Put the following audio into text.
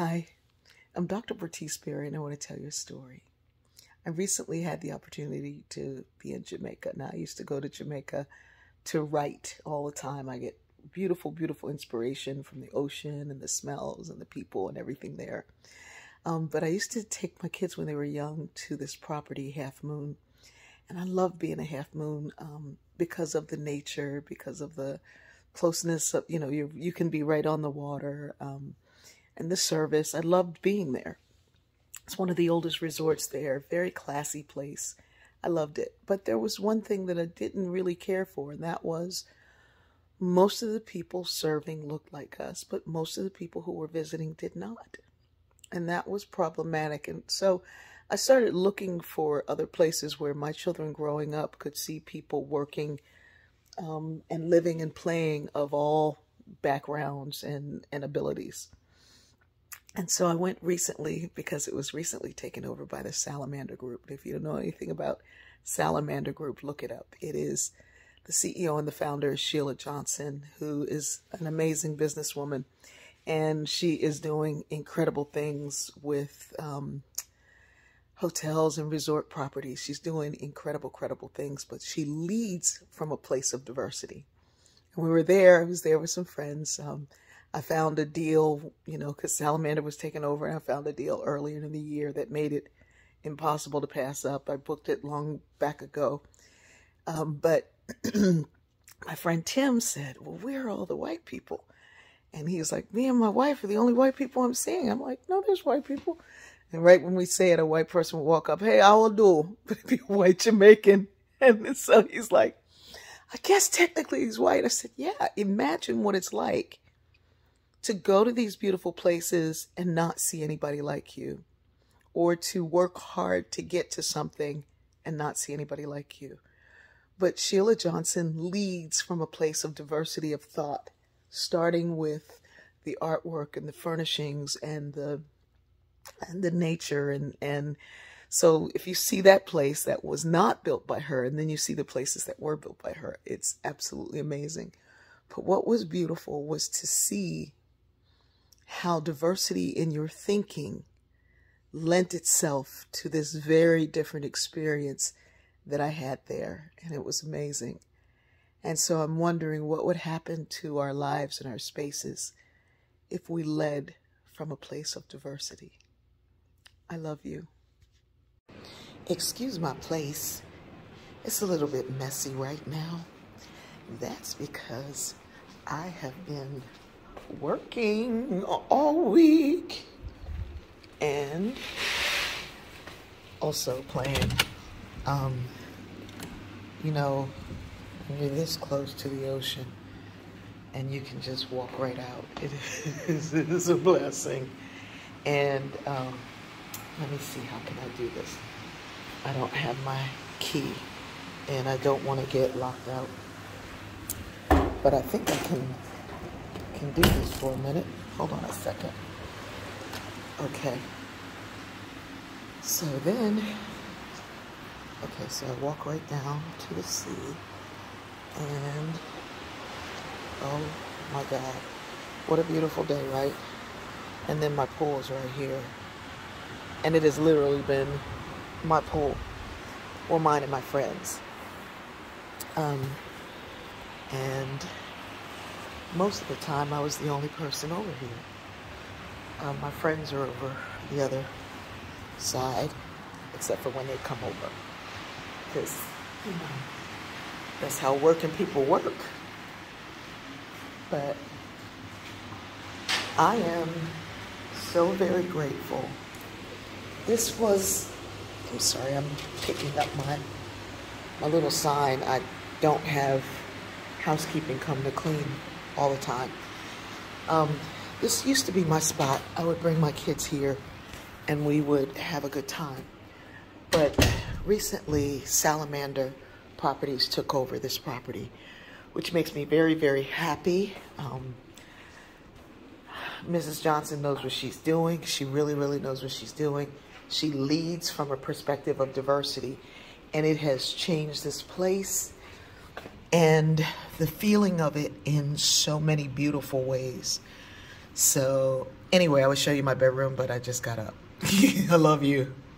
Hi, I'm Dr. Bertice Berry, and I want to tell you a story. I recently had the opportunity to be in Jamaica. Now, I used to go to Jamaica to write all the time. I get beautiful, beautiful inspiration from the ocean and the smells and the people and everything there. But I used to take my kids when they were young to this property, Half Moon. And I love being a Half Moon because of the nature, because of the closeness of, you can be right on the water. And the service. I loved being there. It's one of the oldest resorts there, very classy place. I loved it. But there was one thing that I didn't really care for, and that was most of the people serving looked like us, but most of the people who were visiting did not. And that was problematic. And so I started looking for other places where my children growing up could see people working and living and playing of all backgrounds and abilities. And so I went recently because it was recently taken over by the Salamander Group. If you don't know anything about Salamander Group, look it up. It is the CEO and the founder is Sheila Johnson, who is an amazing businesswoman. And she is doing incredible things with hotels and resort properties. She's doing incredible things, but she leads from a place of diversity. And we were there. I was there with some friends. I found a deal, because Salamander was taken over, and I found a deal earlier in the year that made it impossible to pass up. I booked it long back ago. But my friend Tim said, well, where are all the white people? And he was like, me and my wife are the only white people I'm seeing. I'm like, no, there's white people. And right when we say it, a white person will walk up, hey, I will do, but be a white Jamaican. And so he's like, I guess technically he's white. I said, yeah, imagine what it's like to go to these beautiful places and not see anybody like you, or to work hard to get to something and not see anybody like you. But Sheila Johnson leads from a place of diversity of thought, starting with the artwork and the furnishings and the nature. And so if you see that place that was not built by her, and then you see the places that were built by her, it's absolutely amazing. But what was beautiful was to see how diversity in your thinking lent itself to this very different experience that I had there. And it was amazing. And so I'm wondering what would happen to our lives and our spaces if we led from a place of diversity. I love you. Excuse my place. It's a little bit messy right now. That's because I have been working all week and also playing. When you're this close to the ocean and you can just walk right out, it is a blessing. And let me see, how can I do this? I don't have my key and I don't want to get locked out, but I think I can do this for a minute. Hold on a second. Okay. So I walk right down to the sea, and oh my God, what a beautiful day, right? And then my pool is right here, and it has literally been my pool, or mine and my friends. And most of the time I was the only person over here. My friends are over the other side, except for when they come over, because that's how working people work. But I am so very grateful. This was, I'm sorry, I'm picking up my little sign. I don't have housekeeping come to clean all the time. This used to be my spot. I would bring my kids here and we would have a good time. But recently, Salamander Properties took over this property, which makes me very, very happy. Mrs. Johnson knows what she's doing. She really, really knows what she's doing. She leads from a perspective of diversity, and it has changed this place and the feeling of it in so many beautiful ways. So anyway, I would show you my bedroom, but I just got up. I love you.